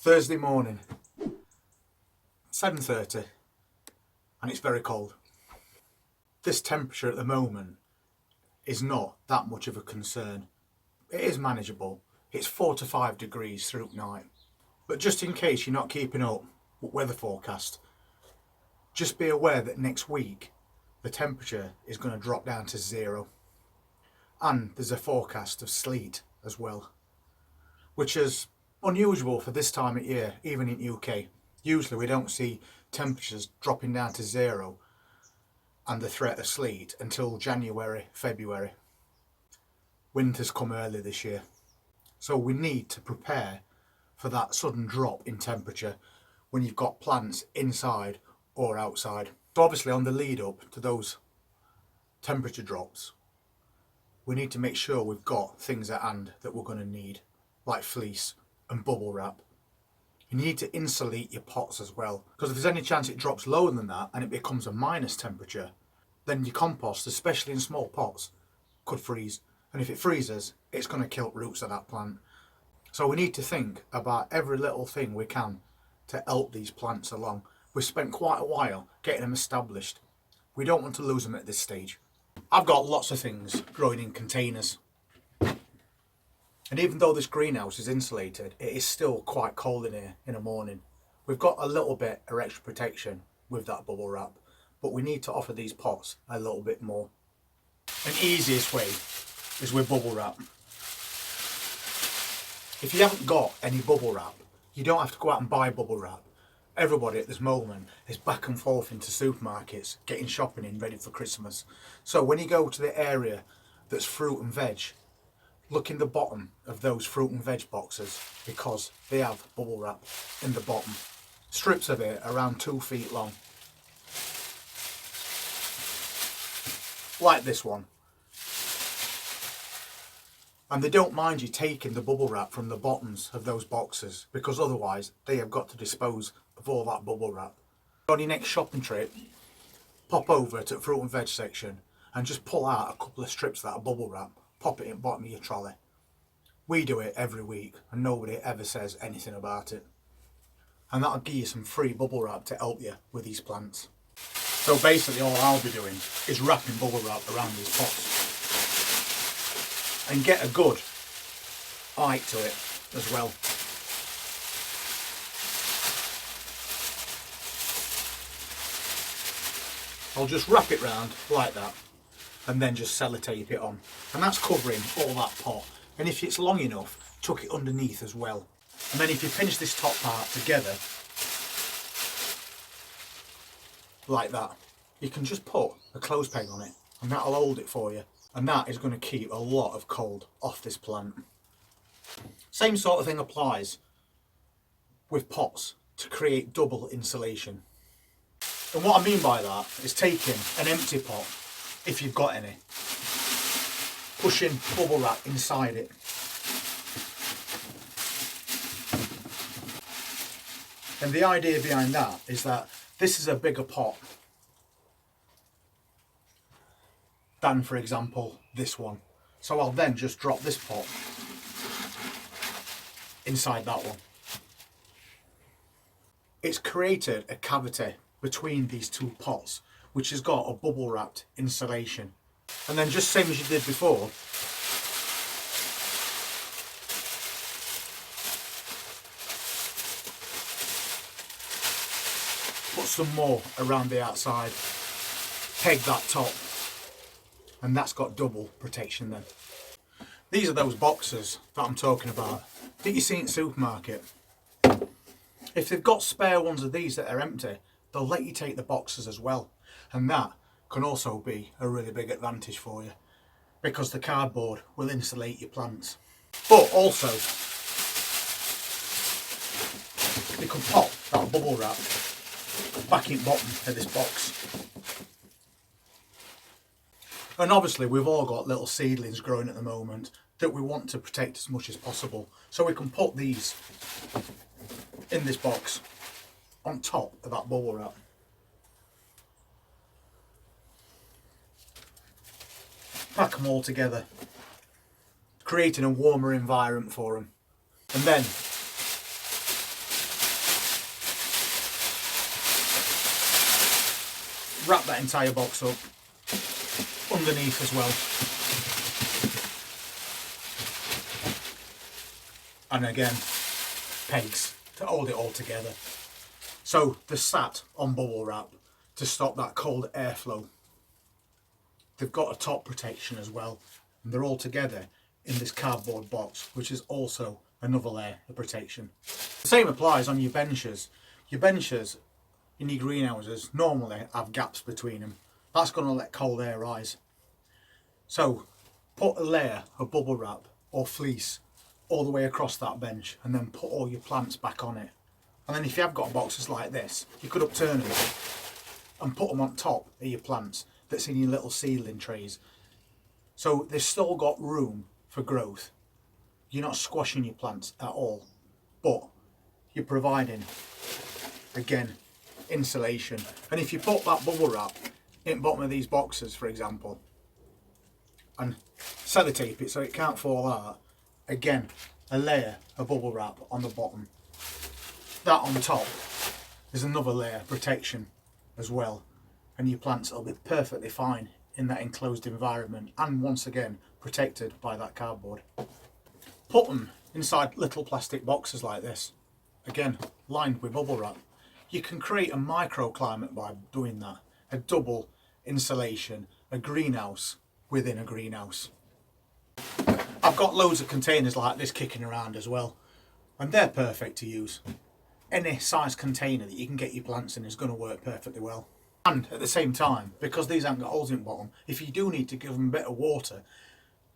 Thursday morning, 7:30, and it's very cold. This temperature at the moment is not that much of a concern. It is manageable. It's 4 to 5 degrees through night. But just in case you're not keeping up with weather forecast, just be aware that next week the temperature is going to drop down to 0. And there's a forecast of sleet as well, which is unusual for this time of year, even in UK. Usually we don't see temperatures dropping down to 0 and the threat of sleet until January, February. Winter's come early this year, so we need to prepare for that sudden drop in temperature when you've got plants inside or outside. So obviously on the lead up to those temperature drops, we need to make sure we've got things at hand that we're going to need, like fleece and bubble wrap. You need to insulate your pots as well, because if there's any chance it drops lower than that and it becomes a minus temperature, then your compost, especially in small pots, could freeze. And if it freezes, it's going to kill roots of that plant. So we need to think about every little thing we can to help these plants along. We've spent quite a while getting them established. We don't want to lose them at this stage. I've got lots of things growing in containers. And even though this greenhouse is insulated, it is still quite cold in here in the morning. We've got a little bit of extra protection with that bubble wrap, but we need to offer these pots a little bit more. An easiest way is with bubble wrap. If you haven't got any bubble wrap, you don't have to go out and buy bubble wrap. Everybody at this moment is back and forth into supermarkets, getting shopping in ready for Christmas. So when you go to the area that's fruit and veg, look in the bottom of those fruit and veg boxes, because they have bubble wrap in the bottom. Strips of it around 2 feet long. Like this one. And they don't mind you taking the bubble wrap from the bottoms of those boxes, because otherwise they have got to dispose of all that bubble wrap. On your next shopping trip, pop over to the fruit and veg section and just pull out a couple of strips of that bubble wrap, pop it in the bottom of your trolley. We do it every week and nobody ever says anything about it. And that'll give you some free bubble wrap to help you with these plants. So basically all I'll be doing is wrapping bubble wrap around these pots. And get a good height to it as well. I'll just wrap it round like that and then just sellotape it on. And that's covering all that pot. And if it's long enough, tuck it underneath as well. And then if you pinch this top part together, like that, you can just put a clothes peg on it and that'll hold it for you. And that is going to keep a lot of cold off this plant. Same sort of thing applies with pots to create double insulation. And what I mean by that is taking an empty pot, if you've got any, pushing bubble wrap inside it. And the idea behind that is that this is a bigger pot than, for example, this one. So I'll then just drop this pot inside that one. It's created a cavity between these two pots, which has got a bubble wrapped insulation. And then just same as you did before, put some more around the outside, peg that top, and that's got double protection then. These are those boxes that I'm talking about that you see in the supermarket. If they've got spare ones of these that are empty, they'll let you take the boxes as well. And that can also be a really big advantage for you, because the cardboard will insulate your plants. But also, you can pop that bubble wrap back in the bottom of this box. And obviously we've all got little seedlings growing at the moment that we want to protect as much as possible. So we can put these in this box on top of that bubble wrap. Pack them all together, creating a warmer environment for them. And then wrap that entire box up underneath as well. And again, pegs to hold it all together. So they're sat on bubble wrap to stop that cold airflow. They've got a top protection as well, and they're all together in this cardboard box, which is also another layer of protection. The same applies on your benches. Your benches in your greenhouses normally have gaps between them. That's going to let cold air rise. So put a layer of bubble wrap or fleece all the way across that bench, and then put all your plants back on it. And then if you have got boxes like this, you could upturn them and put them on top of your plants that's in your little seedling trays. So they've still got room for growth. You're not squashing your plants at all, but you're providing, again, insulation. And if you put that bubble wrap in the bottom of these boxes, for example, and sellotape it so it can't fall out, again, a layer of bubble wrap on the bottom. That on top is another layer of protection as well, and your plants will be perfectly fine in that enclosed environment, and once again protected by that cardboard. Put them inside little plastic boxes like this, again lined with bubble wrap. You can create a microclimate by doing that, a double insulation, a greenhouse within a greenhouse. I've got loads of containers like this kicking around as well, and they're perfect to use. Any size container that you can get your plants in is going to work perfectly well. And at the same time, because these haven't got holes in the bottom, if you do need to give them a bit of water,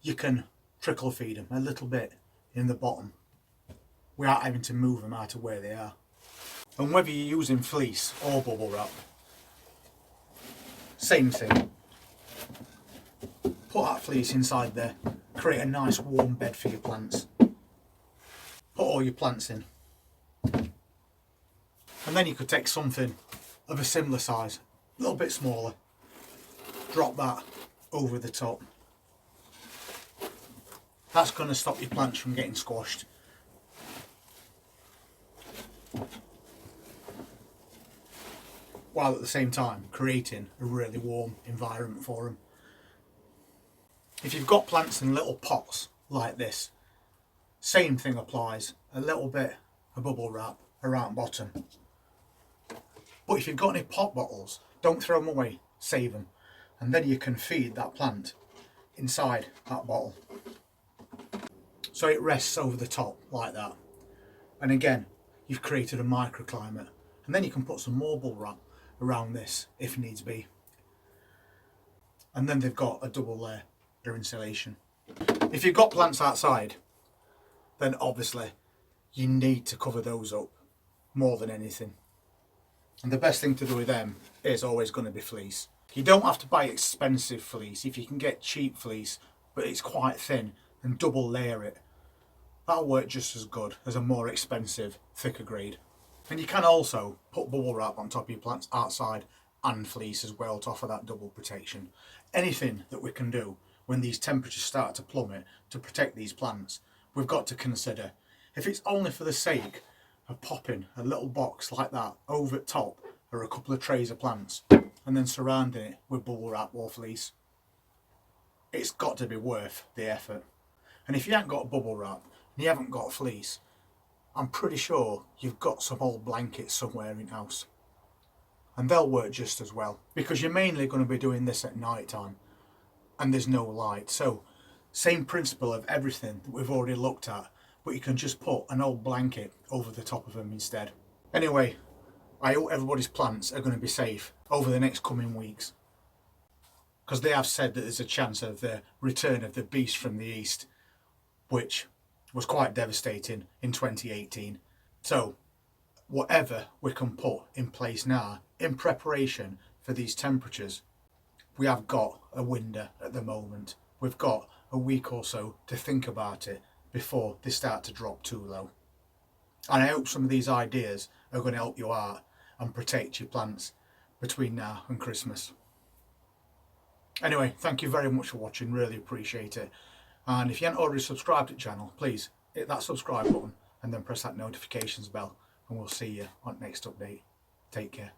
you can trickle feed them a little bit in the bottom without having to move them out of where they are. And whether you're using fleece or bubble wrap, same thing. Put that fleece inside there, create a nice warm bed for your plants. Put all your plants in. And then you could take something of a similar size, a little bit smaller, drop that over the top. That's going to stop your plants from getting squashed. While at the same time creating a really warm environment for them. If you've got plants in little pots like this, same thing applies, a little bit of bubble wrap around bottom. But if you've got any pot bottles, don't throw them away, save them, and then you can feed that plant inside that bottle. So it rests over the top like that. And again, you've created a microclimate, and then you can put some more bubble wrap around this if needs be. And then they've got a double layer of insulation. If you've got plants outside, then obviously you need to cover those up more than anything. And the best thing to do with them is always going to be fleece. You don't have to buy expensive fleece. If you can get cheap fleece, but it's quite thin, and double layer it, that'll work just as good as a more expensive, thicker grade. And you can also put bubble wrap on top of your plants outside and fleece as well to offer that double protection. Anything that we can do when these temperatures start to plummet to protect these plants, we've got to consider. If it's only for the sake of popping a little box like that over the top or a couple of trays of plants and then surrounding it with bubble wrap or fleece, it's got to be worth the effort. And if you haven't got bubble wrap and you haven't got fleece, I'm pretty sure you've got some old blankets somewhere in house, and they'll work just as well, because you're mainly going to be doing this at night time and there's no light. So same principle of everything that we've already looked at, but you can just put an old blanket over the top of them instead. Anyway, I hope everybody's plants are going to be safe over the next coming weeks, because they have said that there's a chance of the return of the beast from the east, which was quite devastating in 2018. So whatever we can put in place now in preparation for these temperatures, we have got a window at the moment. We've got a week or so to think about it before they start to drop too low. And I hope some of these ideas are going to help you out and protect your plants between now and Christmas. Anyway, thank you very much for watching, really appreciate it. And if you haven't already subscribed to the channel, please hit that subscribe button and then press that notifications bell, and we'll see you on the next update. Take care.